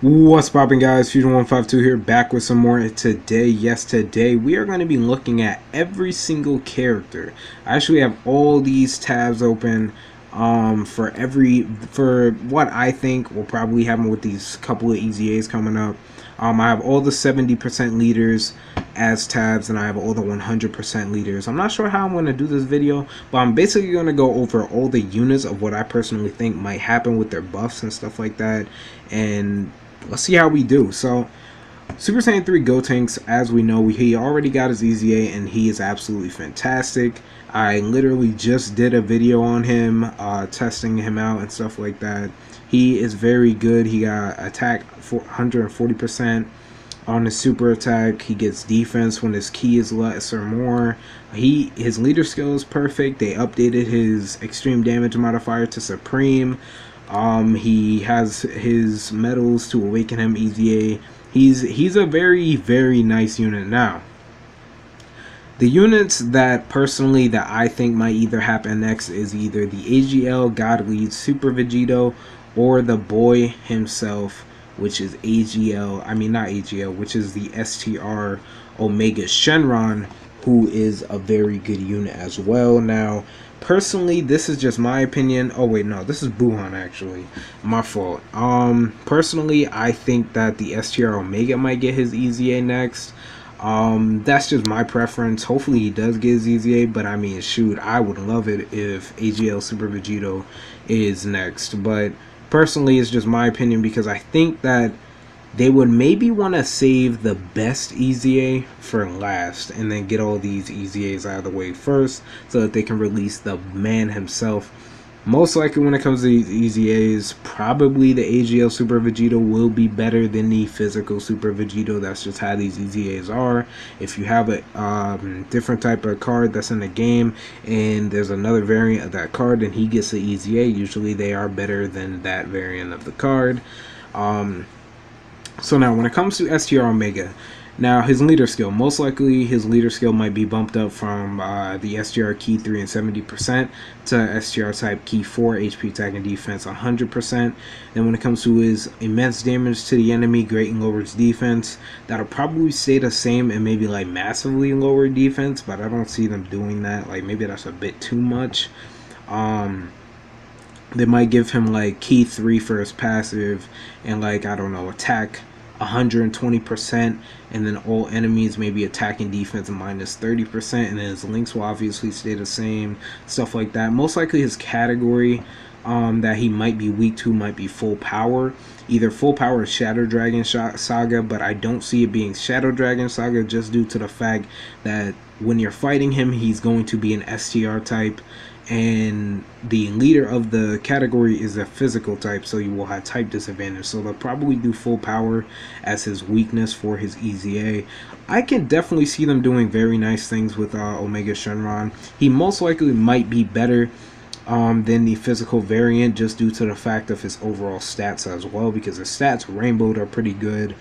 What's poppin', guys? Fusion152 here, back with some more today. Yes, today we are going to be looking at every single character. I actually have all these tabs open for what I think will probably happen with these couple of EZAs coming up. I have all the 70% leaders as tabs, and I have all the 100% leaders. I'm not sure how I'm going to do this video, but I'm basically going to go over all the units of what I personally think might happen with their buffs and stuff like that, and let's see how we do. So Super Saiyan 3 Gotenks, as we know, he already got his EZA and he is absolutely fantastic. I literally just did a video on him, testing him out and stuff like that. He is very good. He got attack for 140% on his super attack. He gets defense when his key is less or more. His leader skill is perfect. They updated his extreme damage modifier to supreme. He has his medals to awaken him EZA. He's a very nice unit. Now, the units that personally that I think might either happen next is either the AGL God Lead Super Vegito or the boy himself, which is which is the STR Omega Shenron, who is a very good unit as well. Now, personally, this is just my opinion. Oh wait, no, this is Buhan actually. My fault. Personally, I think that the STR Omega might get his EZA next. That's just my preference. Hopefully he does get his EZA, but I mean, shoot, I would love it if AGL Super Vegito is next. But personally, it's just my opinion because I think that they would maybe want to save the best EZA for last and then get all these EZAs out of the way first so that they can release the man himself. Most likely when it comes to these EZAs, probably the AGL Super Vegito will be better than the physical Super Vegito. That's just how these EZAs are. If you have a different type of card that's in the game and there's another variant of that card and he gets the EZA, usually they are better than that variant of the card. So now when it comes to STR Omega, now his leader skill, most likely his leader skill might be bumped up from the STR Key 3 and 70% to STR Type Key 4, HP attack and defense 100%. Then when it comes to his immense damage to the enemy, great and lowers defense, that'll probably stay the same and maybe like massively lower defense, but I don't see them doing that. Like maybe that's a bit too much. They might give him like Key 3 for his passive and like, I don't know, attack 120%, and then all enemies maybe attack and defense minus 30%, and then his links will obviously stay the same, stuff like that. Most likely his category that he might be weak to might be full power, either full power or Shadow Dragon Saga, but I don't see it being Shadow Dragon Saga just due to the fact that when you're fighting him, he's going to be an STR type, and the leader of the category is a physical type, so you will have type disadvantage. So they'll probably do full power as his weakness for his EZA. I can definitely see them doing very nice things with Omega Shenron. He most likely might be better than the physical variant just due to the fact of his overall stats as well, because his stats rainbowed are pretty good.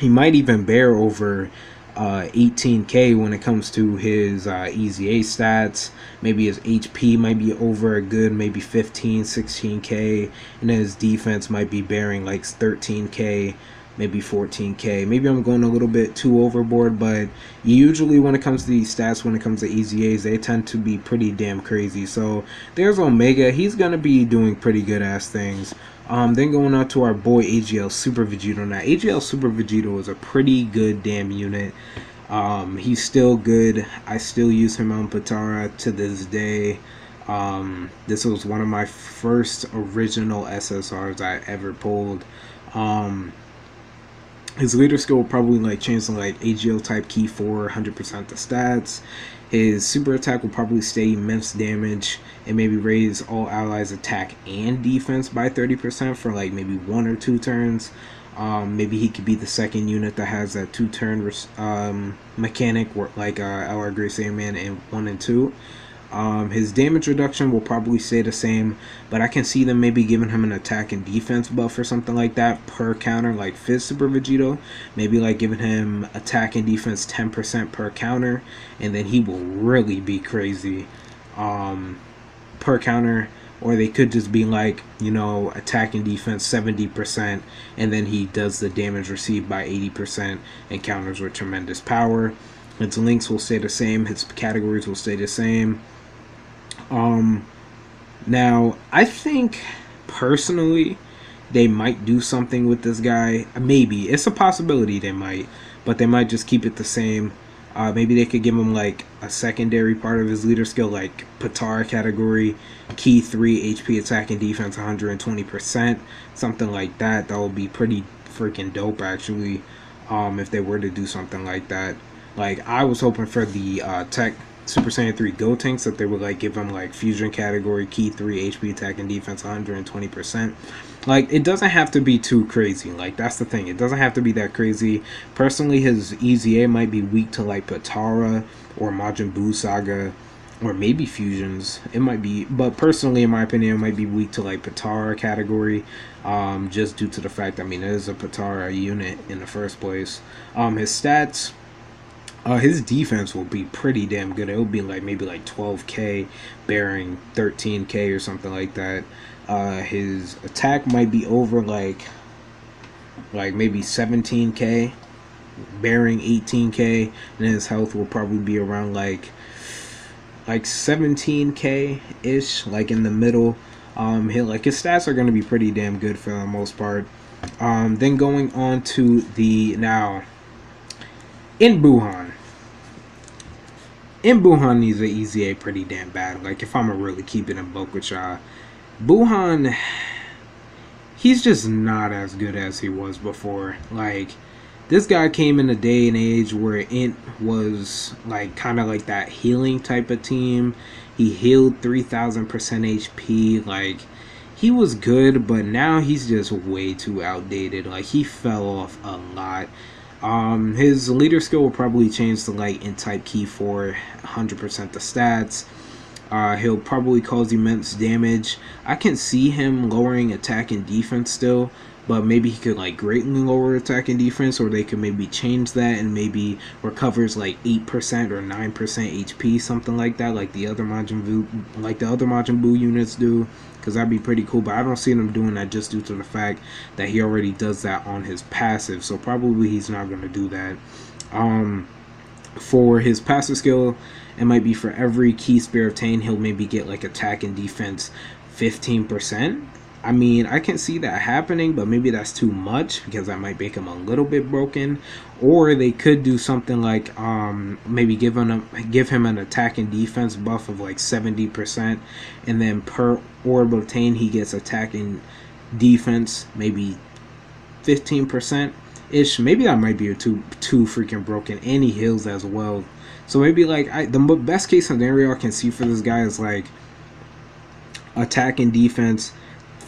He might even bear over 18k when it comes to his EZA stats. Maybe his HP might be over a good maybe 15, 16k, and then his defense might be bearing like 13k, maybe 14k. Maybe I'm going a little bit too overboard, but usually when it comes to these stats, when it comes to EZAs, they tend to be pretty damn crazy. So there's Omega. He's gonna be doing pretty good ass things. Then going on to our boy AGL Super Vegito. Now AGL Super Vegito is a pretty good damn unit. He's still good. I still use him on Patara to this day. This was one of my first original SSRs I ever pulled. His leader skill will probably like change to like AGL type Key 4, 100% the stats. His super attack will probably stay immense damage and maybe raise all allies attack and defense by 30% for like maybe 1 or 2 turns. Maybe he could be the second unit that has that 2-turn mechanic like LR Grey Saiyaman in 1 and 2. His damage reduction will probably stay the same, but I can see them maybe giving him an attack and defense buff or something like that per counter, like Fizz Super Vegito. Maybe like giving him attack and defense 10% per counter, and then he will really be crazy per counter. or they could just be like, you know, attack and defense 70%, and then he does the damage received by 80% and counters with tremendous power. His links will stay the same, his categories will stay the same. Now, I think personally they might do something with this guy. Maybe. It's a possibility they might, but they might just keep it the same. Maybe they could give him like a secondary part of his leader skill, like Patara category, key 3, HP, attack, and defense 120%. Something like that. That would be pretty freaking dope, actually, if they were to do something like that. Like, I was hoping for the Tech Super Saiyan 3 Gotenks, that they would like give him like fusion category, key 3, HP, attack, and defense 120%. Like, it doesn't have to be too crazy. Like, that's the thing. It doesn't have to be that crazy. Personally, his EZA might be weak to like Patara or Majin Buu Saga, or maybe fusions. It might be, but personally, in my opinion, it might be weak to like Patara category, just due to the fact, I mean, it is a Patara unit in the first place. His stats. His defense will be pretty damn good. It will be like maybe like 12k, bearing 13k or something like that. His attack might be over like maybe 17k, bearing 18k, and his health will probably be around like 17k ish, like in the middle. Like his stats are going to be pretty damn good for the most part. Then going on to the now in Buhan. Buhan needs an EZA pretty damn bad. Like, if I'm really keeping in bulk with y'all, Buhan, he's just not as good as he was before. Like, this guy came in a day and age where it was like kind of like that healing type of team. He healed 3000% HP. Like, he was good, but now he's just way too outdated. Like, he fell off a lot. His leader skill will probably change to like in type key 4, 100% the stats. He'll probably cause immense damage. I can see him lowering attack and defense still, but maybe he could like greatly lower attack and defense, or they could maybe change that and maybe recovers like 8% or 9% HP, something like that, like the other Majin Buu units do. Because that'd be pretty cool, but I don't see him doing that just due to the fact that he already does that on his passive, so probably he's not going to do that. For his passive skill, it might be for every key spear obtained, he'll maybe get like attack and defense 15%. I mean, I can see that happening, but maybe that's too much because that might make him a little bit broken. Or they could do something like maybe give him an attack and defense buff of like 70%, and then per orb obtained he gets attack and defense maybe 15% ish. Maybe that might be too freaking broken, and he heals as well. So maybe like the best case scenario I can see for this guy is like attack and defense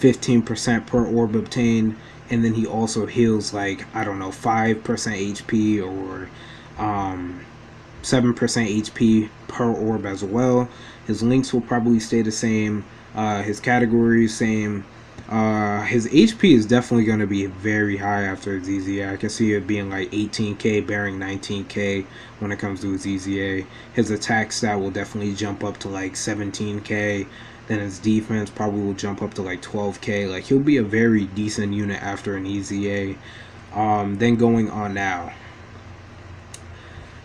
15% per orb obtained, and then he also heals like, I don't know, 5% HP or 7% HP per orb as well. His links will probably stay the same. His categories same. His HP is definitely going to be very high after his EZA. I can see it being like 18k, bearing 19k when it comes to his EZA. His attack stat will definitely jump up to like 17k. Then his defense probably will jump up to like 12k. Like, he'll be a very decent unit after an EZA. Then going on now.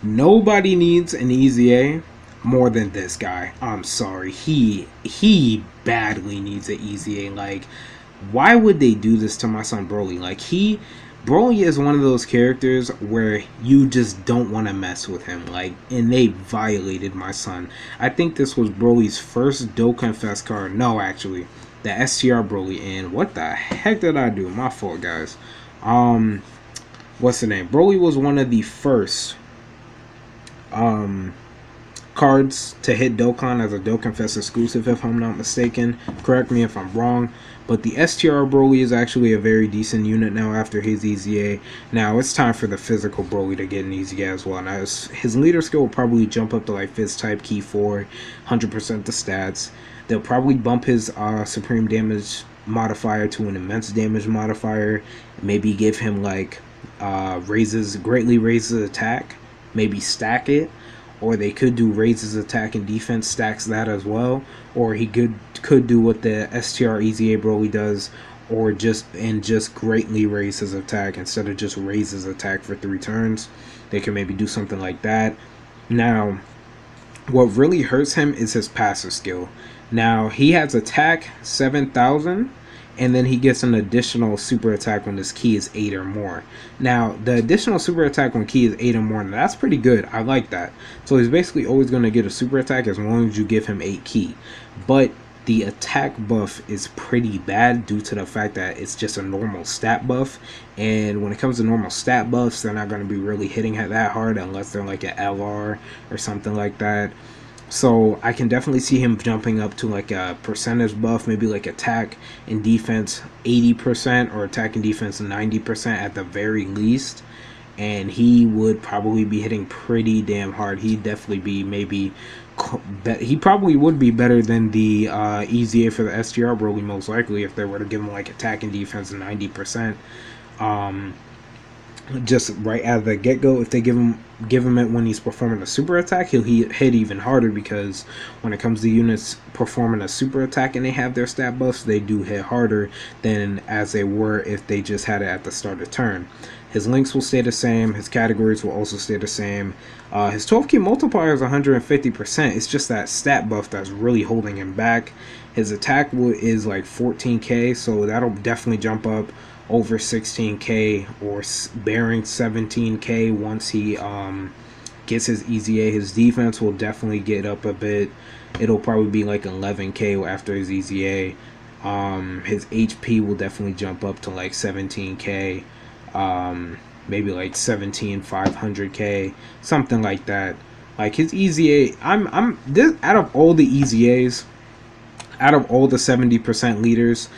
Nobody needs an EZA more than this guy. I'm sorry. He badly needs an EZA. Like, why would they do this to my son Broly? Like, Broly is one of those characters where you just don't want to mess with him. Like, and they violated my son. I think this was Broly's first Dokkan Fest card. No, actually, the STR Broly. And what the heck did I do? My fault, guys. What's the name? Broly was one of the first cards to hit Dokkan as a Dokkan Fest exclusive, if I'm not mistaken. Correct me if I'm wrong. But the STR Broly is actually a very decent unit now after his EZA. Now it's time for the physical Broly to get an EZA as well. Now his leader skill will probably jump up to like Fizz type key 4, 100% the stats. They'll probably bump his supreme damage modifier to an immense damage modifier. Maybe give him like greatly raises attack. Maybe stack it. or they could do raises attack and defense, stacks that as well, or he could do what the STR EZA Broly does, or just greatly raise his attack instead of just raise his attack for 3 turns. They can maybe do something like that. Now, what really hurts him is his passive skill. Now, he has attack 7,000, and then he gets an additional super attack when his key is 8 or more. Now, the additional super attack when key is 8 or more, that's pretty good. I like that. So he's basically always going to get a super attack as long as you give him 8 key. But the attack buff is pretty bad due to the fact that it's just a normal stat buff, and when it comes to normal stat buffs, they're not going to be really hitting it that hard unless they're like an LR or something like that. So I can definitely see him jumping up to like a percentage buff, maybe like attack and defense 80% or attack and defense 90% at the very least, and he would probably be hitting pretty damn hard. He'd definitely be he probably would be better than the EZA for the STR Broly, most likely, if they were to give him like attack and defense 90%. Just right out of the get-go, if they give him it when he's performing a super attack, he'll hit even harder, because when it comes to units performing a super attack and they have their stat buffs, they do hit harder than as they were if they just had it at the start of turn. His links will stay the same, his categories will also stay the same. His 12 key multiplier is 150%. It's just that stat buff that's really holding him back. His attack is like 14k, so that'll definitely jump up over 16k or bearing 17k once he gets his EZA. His defense will definitely get up a bit. It'll probably be like 11k after his EZA. His HP will definitely jump up to like 17k, maybe like 17,500k, something like that. Like his EZA, I'm this out of all the EZAs, out of all the 70% leaders,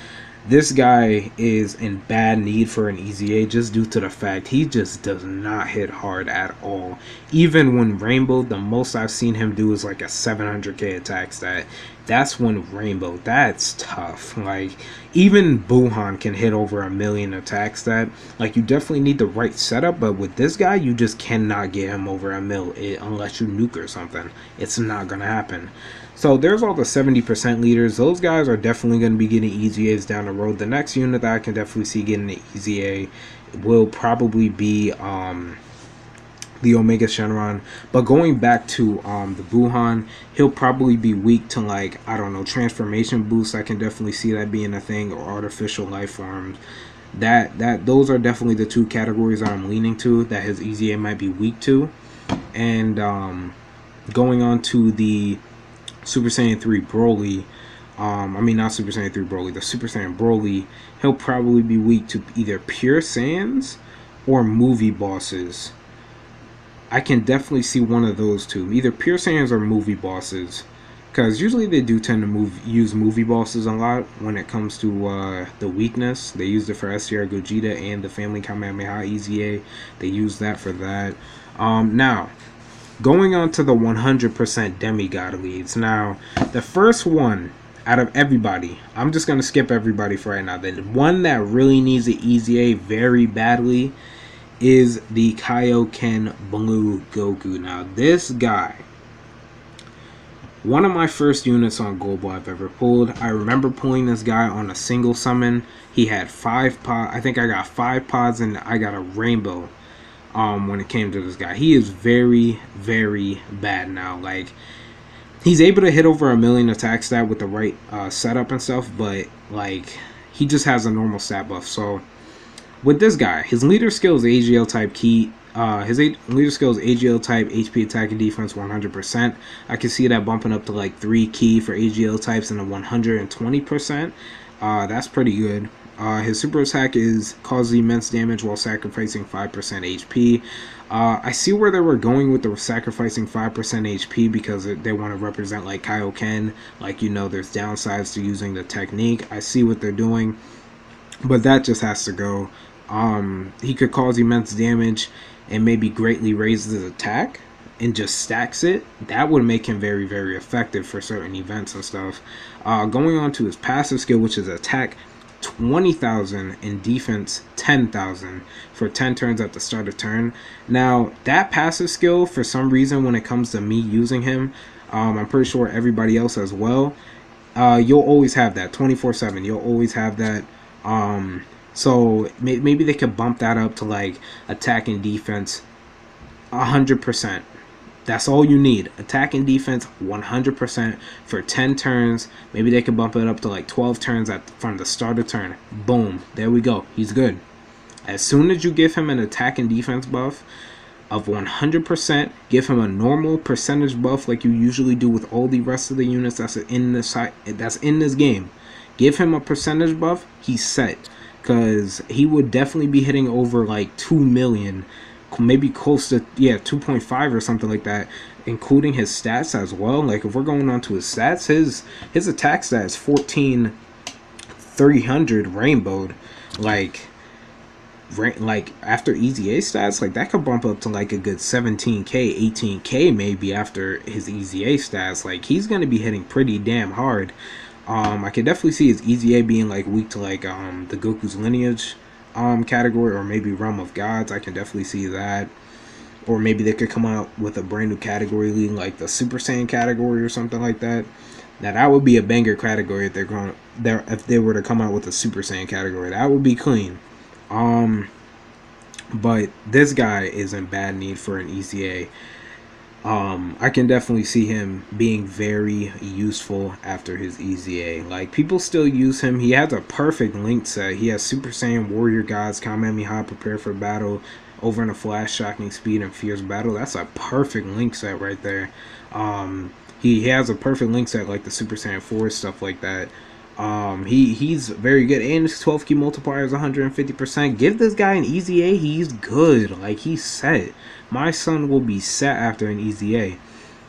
this guy is in bad need for an EZA just due to the fact he just does not hit hard at all. Even when Rainbow, the most I've seen him do is like a 700k attack stat. That's when Rainbow, that's tough. Like, even Buhan can hit over 1,000,000 attack stat. Like, you definitely need the right setup, but with this guy, you just cannot get him over 1,000,000 unless you nuke or something. It's not gonna happen. So there's all the 70% leaders. Those guys are definitely going to be getting EZAs down the road. The next unit that I can definitely see getting the EZA will probably be the Omega Shenron. But going back to the Buhan, he'll probably be weak to, like, I don't know, transformation boosts. I can definitely see that being a thing, or artificial life forms. Those are definitely the two categories that I'm leaning to, that his EZA might be weak to. And going on to the Super Saiyan 3 Broly, not Super Saiyan 3 Broly, the Super Saiyan Broly, he'll probably be weak to either Pure Saiyans or movie bosses. I can definitely see one of those two, either Pure Saiyans or movie bosses, because usually they do tend to use movie bosses a lot when it comes to the weakness. They used it for STR Gogeta and the Family Kamehameha EZA. They used that for that. Now, going on to the 100% demigod leads. Now, the first one out of everybody, I'm just going to skip everybody for right now. The one that really needs the EZA very badly is the Kaioken Blue Goku. Now, this guy, one of my first units on Global I've ever pulled. I remember pulling this guy on a single summon. He had 5 pods. I think I got 5 pods and I got a rainbow. When it came to this guy, he is very, very bad now. Like, he's able to hit over 1,000,000 attack stat with the right setup and stuff, but like, he just has a normal stat buff. So with this guy, his leader skill is AGL type key. His leader skill is AGL type, HP attack and defense 100%. I can see that bumping up to like 3 key for AGL types and a 120%. That's pretty good. His super attack causes immense damage while sacrificing 5% HP. I see where they were going with the sacrificing 5% HP, because they want to represent like Kaioken. Like, you know, there's downsides to using the technique. I see what they're doing, but that just has to go. He could cause immense damage and maybe greatly raises his attack and just stacks it. That would make him very, very effective for certain events and stuff. Going on to his passive skill, which is attack 20,000, and defense 10,000 for 10 turns at the start of turn. Now, that passive skill, for some reason, when it comes to me using him, I'm pretty sure everybody else as well, you'll always have that 24/7. You'll always have that. So maybe they could bump that up to like attack and defense 100%. That's all you need. Attack and defense 100% for 10 turns. Maybe they could bump it up to like 12 turns from the start of turn. Boom. There we go. He's good. As soon as you give him an attack and defense buff of 100%, give him a normal percentage buff like you usually do with all the rest of the units that's in this game. Give him a percentage buff, he's set. Because he would definitely be hitting over like 2 million, maybe close to 2.5 or something like that, including his stats as well. Like if we're going on to his stats, his attack stat is 14,300 rainbowed. Like after EZA stats, like that could bump up to like a good 17k, 18k maybe after his EZA stats. Like he's gonna be hitting pretty damn hard. I can definitely see his EZA being like weak to like the Goku's lineage category, or maybe Realm of Gods. I can definitely see that. Or maybe they could come out with a brand new category leading like the Super Saiyan category or something like that. Now that would be a banger category if if they were to come out with a Super Saiyan category. That would be clean. But this guy is in bad need for an EZA. I can definitely see him being very useful after his EZA. Like, people still use him. He has a perfect link set. He has Super Saiyan, Warrior Gods, Kamehameha, Prepare for Battle, Over in a Flash, Shocking Speed, and Fierce Battle. That's a perfect link set right there. He has a perfect link set like the Super Saiyan 4, stuff like that. He's very good, and his 12 key multiplier is 150%. Give this guy an EZA, he's good. Like, he's set. My son will be set after an EZA.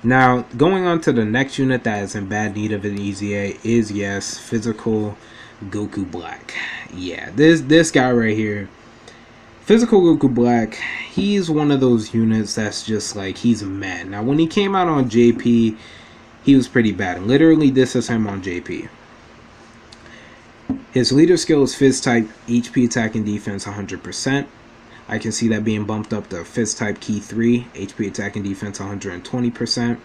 Now, going on to the next unit that is in bad need of an EZA is, yes, Physical Goku Black. Yeah, this guy right here, Physical Goku Black, he's one of those units that's just like, he's mad. Now, when he came out on JP, he was pretty bad. Literally, this is him on JP. His leader skill is Fizz type, HP attack and defense 100%. I can see that being bumped up to Fizz type key 3, HP attack and defense 120%.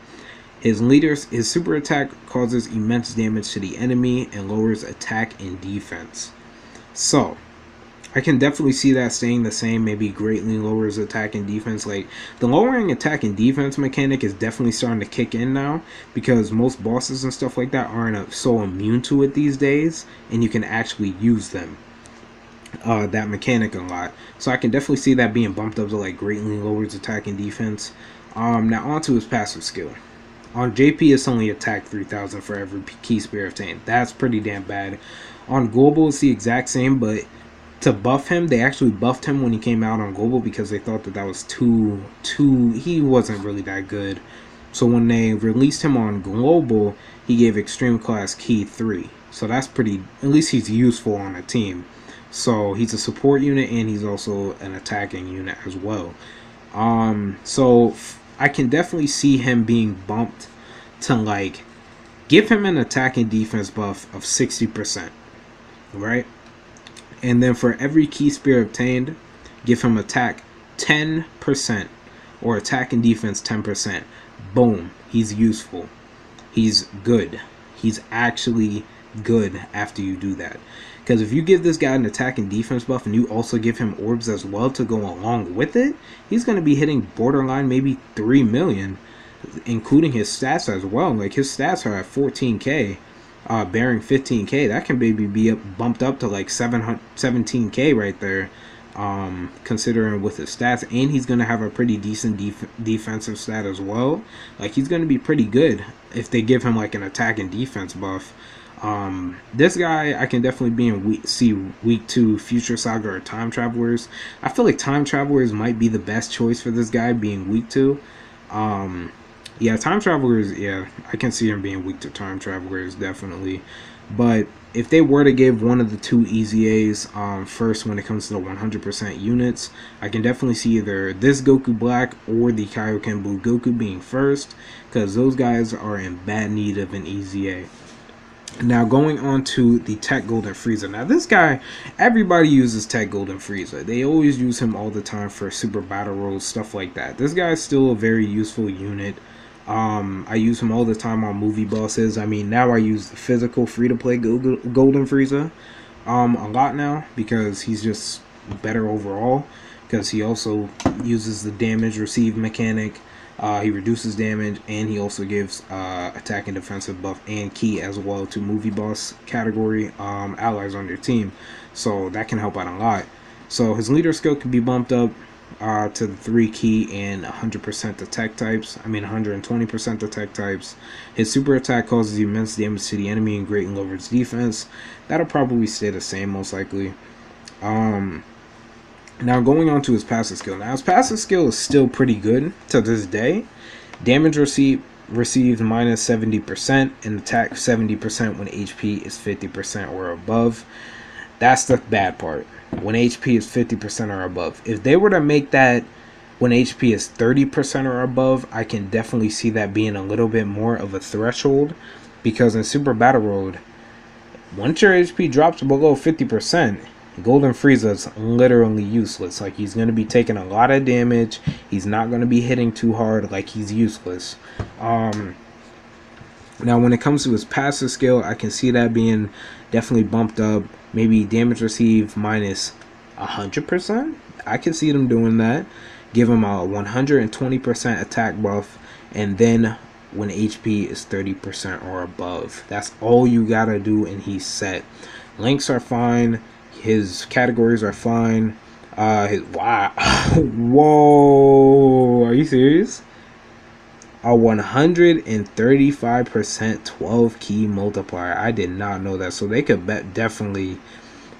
His super attack causes immense damage to the enemy and lowers attack and defense. So, I can definitely see that staying the same, maybe greatly lowers attack and defense. Like, the lowering attack and defense mechanic is definitely starting to kick in now, because most bosses and stuff like that aren't so immune to it these days, and you can actually use them, that mechanic a lot. So I can definitely see that being bumped up to like greatly lowers attack and defense. Now onto his passive skill. On JP, it's only attack 3,000 for every key spirit obtained. That's pretty damn bad. On Global, it's the exact same, but to buff him, they actually buffed him when he came out on Global because they thought that was he wasn't really that good. So when they released him on Global, he gave Extreme Class Key 3. So that's pretty, at least he's useful on a team. So he's a support unit and he's also an attacking unit as well. So I can definitely see him being bumped to like, give him an attack and defense buff of 60%, right? And then for every key spirit obtained, give him attack 10% or attack and defense 10%. Boom, he's useful. He's good. He's actually good after you do that. Because if you give this guy an attack and defense buff and you also give him orbs as well to go along with it, he's going to be hitting borderline maybe 3 million, including his stats as well. Like, his stats are at 14k. Bearing 15k, that can maybe be bumped up to like 17k right there, considering with his stats. And he's going to have a pretty decent defensive stat as well. Like, he's going to be pretty good if they give him like an attack and defense buff. This guy, I can definitely be in see week 2 Future Saga or Time Travelers. I feel like Time Travelers might be the best choice for this guy being week 2. Yeah, Time Travelers, yeah, I can see him being weak to Time Travelers, definitely. But if they were to give one of the 2 EZAs first when it comes to the 100% units, I can definitely see either this Goku Black or the Kaioken Blue Goku being first, because those guys are in bad need of an EZA. Now going on to the Tech Golden Frieza. Now this guy, everybody uses Tech Golden Frieza. They always use him all the time for super battle rolls, stuff like that. This guy is still a very useful unit. I use him all the time on movie bosses. I mean, now I use the physical free-to-play Golden Frieza a lot now because he's just better overall, because he also uses the damage received mechanic. He reduces damage, and he also gives attack and defensive buff and key as well to movie boss category allies on your team. So that can help out a lot. So his leader skill can be bumped up to the 3 key and 100% attack types. I mean 120% attack types. His super attack causes immense damage to the enemy and greatly lowers defense. That'll probably stay the same most likely. Now going on to his passive skill. Now his passive skill is still pretty good to this day. Damage received minus 70% and attack 70% when HP is 50% or above. That's the bad part. When HP is 50% or above. If they were to make that when HP is 30% or above, I can definitely see that being a little bit more of a threshold. Because in Super Battle Road, once your HP drops below 50%, Golden Frieza is literally useless. Like, he's going to be taking a lot of damage. He's not going to be hitting too hard. Like, he's useless. Now, when it comes to his passive skill, I can see that being definitely bumped up. Maybe damage received minus 100%. I can see them doing that. Give him a 120% attack buff. And then when HP is 30% or above. That's all you got to do, and he's set. Links are fine. His categories are fine. Wow. Whoa. Are you serious? A 135% 12 key multiplier. I did not know that. So they could definitely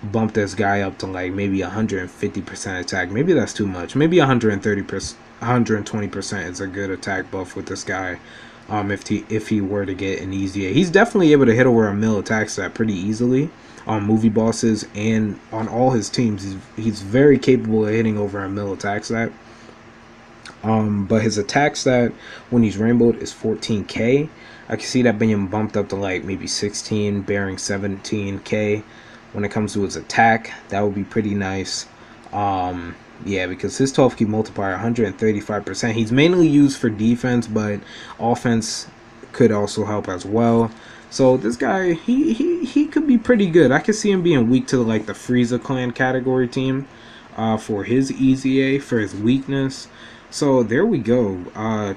bump this guy up to like maybe 150% attack. Maybe that's too much. Maybe 130%, 120% is a good attack buff with this guy. If he were to get an EZA, he's definitely able to hit over a mil attack stat pretty easily on movie bosses and on all his teams. He's very capable of hitting over a mil attack stat. But his attack stat when he's rainbowed is 14k. I can see that being bumped up to like maybe 16, bearing 17k. When it comes to his attack, that would be pretty nice. Yeah, because his 12 key multiplier 135%. He's mainly used for defense, but offense could also help as well. So this guy, he could be pretty good. I could see him being weak to like the Frieza clan category team for his EZA, for his weakness. So there we go.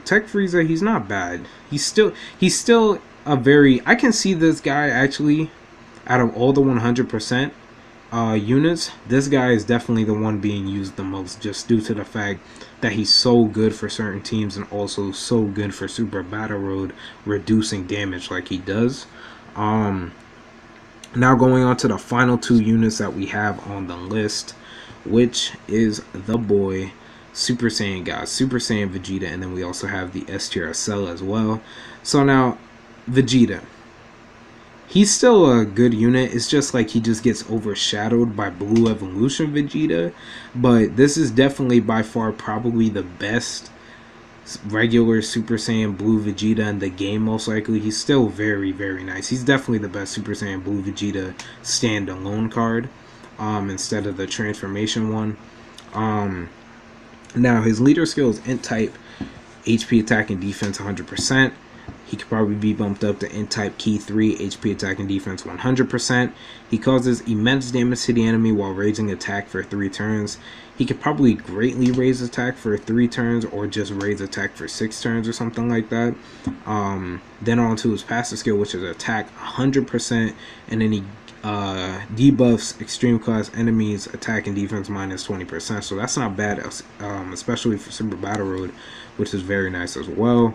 Tech Frieza, he's not bad. He's still a very, I can see this guy actually out of all the 100% units, this guy is definitely the one being used the most, just due to the fact that he's so good for certain teams and also so good for Super Battle Road, reducing damage like he does. Now going on to the final 2 units that we have on the list, which is the boy Super Saiyan God, Super Saiyan Vegeta, and then we also have the S tier Cell as well. So now Vegeta, he's still a good unit. It's just like he just gets overshadowed by Blue Evolution Vegeta. But this is definitely by far probably the best regular Super Saiyan Blue Vegeta in the game, most likely. He's still very, very nice. He's definitely the best Super Saiyan Blue Vegeta standalone card instead of the transformation one. Now, his leader skill is Int type, HP attack and defense 100%. He could probably be bumped up to Int type key 3, HP attack and defense 100%. He causes immense damage to the enemy while raising attack for 3 turns. He could probably greatly raise attack for 3 turns or just raise attack for 6 turns or something like that. Then on to his passive skill, which is attack 100%, and then he debuffs extreme class enemies attack and defense minus 20%. So that's not bad, especially for Super Battle Road, which is very nice as well.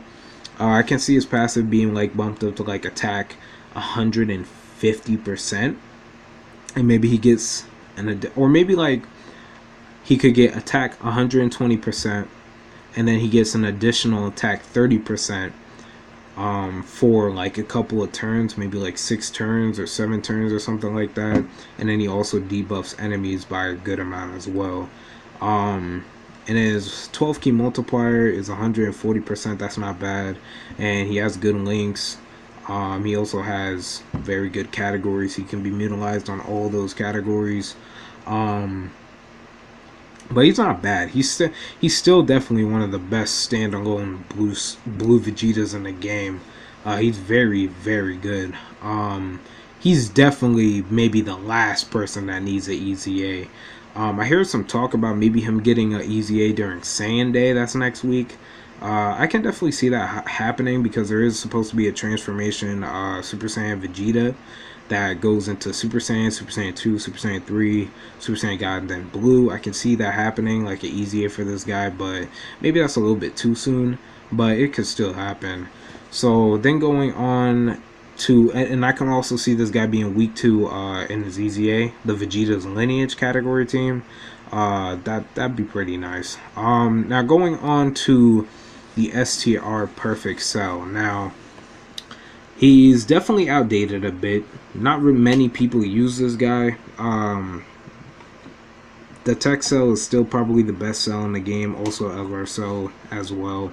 I can see his passive being like bumped up to like attack 150%, and maybe he gets or maybe like he could get attack 120%, and then he gets an additional attack 30% for like a couple of turns, maybe like 6 turns or 7 turns or something like that. And then he also debuffs enemies by a good amount as well. And his 12 key multiplier is 140%. That's not bad, and he has good links. He also has very good categories. He can be utilized on all those categories. But he's not bad. He's still definitely one of the best standalone blue Vegetas in the game. He's very, very good. He's definitely maybe the last person that needs an EZA. I heard some talk about maybe him getting an EZA during Saiyan Day. That's next week. I can definitely see that happening because there is supposed to be a transformation Super Saiyan Vegeta that goes into Super Saiyan, Super Saiyan 2, Super Saiyan 3, Super Saiyan God, and then Blue. I can see that happening, like an EZA for this guy, but maybe that's a little bit too soon, but it could still happen. So then going on to, and I can also see this guy being weak to in his EZA, the Vegeta's Lineage category team. That'd be pretty nice. Now going on to the STR Perfect Cell. Now, he's definitely outdated a bit. Not many people use this guy. The Tech Cell is still probably the best cell in the game. Also LR Cell as well.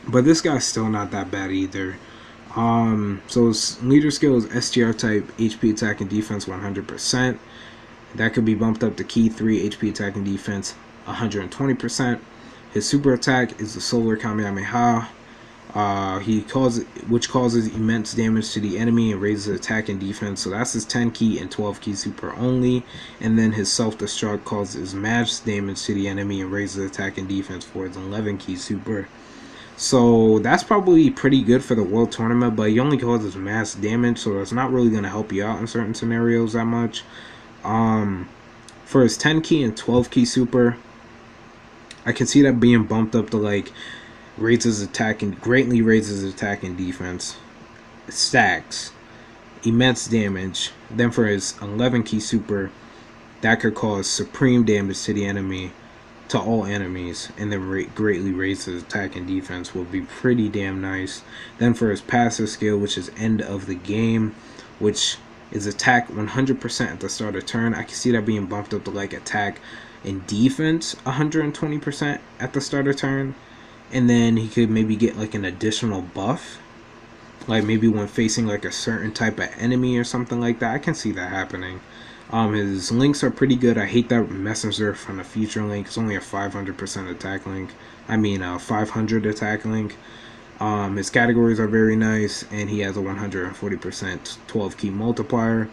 But this guy's still not that bad either. So his leader skill is STR type, HP attack and defense 100%. That could be bumped up to key 3, HP attack and defense 120%. His super attack is the Solar Kamehameha. Which causes immense damage to the enemy and raises attack and defense. So that's his 10 key and 12 key super only. And then his self-destruct causes max damage to the enemy and raises attack and defense for his 11 key super. So that's probably pretty good for the World Tournament, but he only causes mass damage, so it's not really going to help you out in certain scenarios that much. For his 10 key and 12 key super, I can see that being bumped up to like raises attack and greatly raises attack and defense, stacks, immense damage. Then for his 11 key super, that could cause supreme damage to the enemy, to all enemies, and then greatly raises attack and defense will be pretty damn nice. Then for his passive skill, which is end of the game, which is attack 100% at the start of turn, I can see that being bumped up to like attack and defense 120% at the start of turn. And then he could maybe get like an additional buff, like maybe when facing like a certain type of enemy or something like that. I can see that happening. His links are pretty good. I hate that messenger from the future link. It's only a 500% attack link. 500 attack link. His categories are very nice, and he has a 140% 12 key multiplier.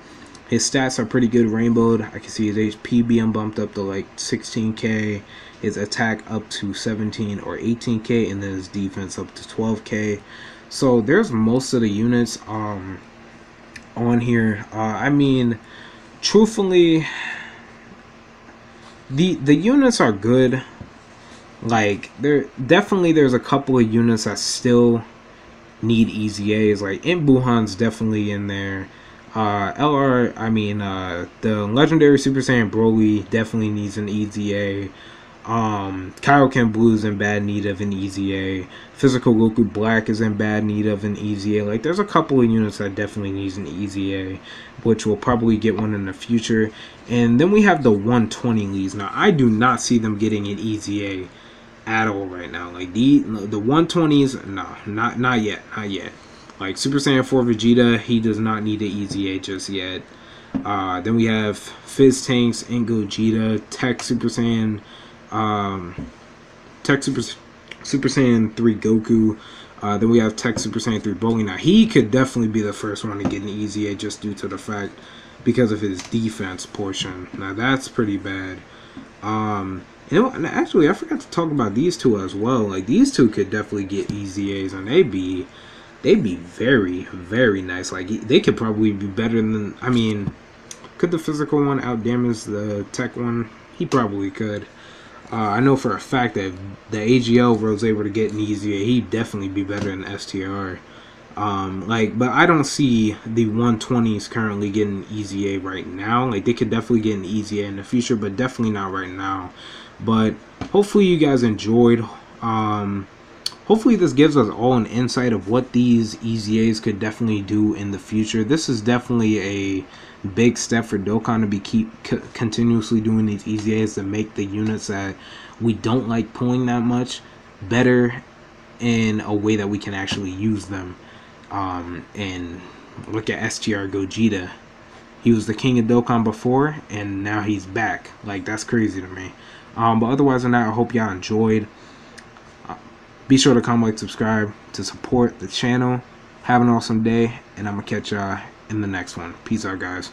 His stats are pretty good rainbowed. I can see his HP being bumped up to like 16k, his attack up to 17 or 18k, and then his defense up to 12k. So there's most of the units on here. Truthfully, the units are good. Like there's a couple of units that still need EZAs. Like Buhan's definitely in there. The legendary Super Saiyan Broly definitely needs an EZA. Kaioken Blue is in bad need of an EZA. Physical Goku Black is in bad need of an EZA. Like, there's a couple of units that definitely needs an EZA, which will probably get one in the future. And then we have the 120 leads. Now, I do not see them getting an EZA at all right now. Like, the 120s, not yet. Like, Super Saiyan 4 Vegeta, he does not need an EZA just yet. Then we have Fizz Tanks and Gogeta, Tech Super Saiyan, Super Saiyan 3 Goku. Then we have Tech Super Saiyan 3 Broly. Now, he could definitely be the first one to get an EZA just due to the fact, because of his defense portion. Now, that's pretty bad. And actually, I forgot to talk about these two as well. Like, these two could definitely get EZAs, and they'd be very, very nice. Like, they could probably be better than, could the physical one outdamage the tech one? He probably could. I know for a fact that the AGL was able to get an EZA. He'd definitely be better than STR. But I don't see the 120s currently getting an EZA right now. Like, they could definitely get an EZA in the future, but definitely not right now. But hopefully you guys enjoyed. Hopefully this gives us all an insight of what these EZAs could definitely do in the future. This is definitely a big step for Dokkan to be continuously doing these EZAs to make the units that we don't like pulling that much better in a way that we can actually use them. And look at STR Gogeta. He was the king of Dokkan before, and now he's back. Like, that's crazy to me. But otherwise than that, I hope y'all enjoyed. Be sure to comment, like, subscribe to support the channel. Have an awesome day, and I'm going to catch y'all in the next one. Peace out, guys.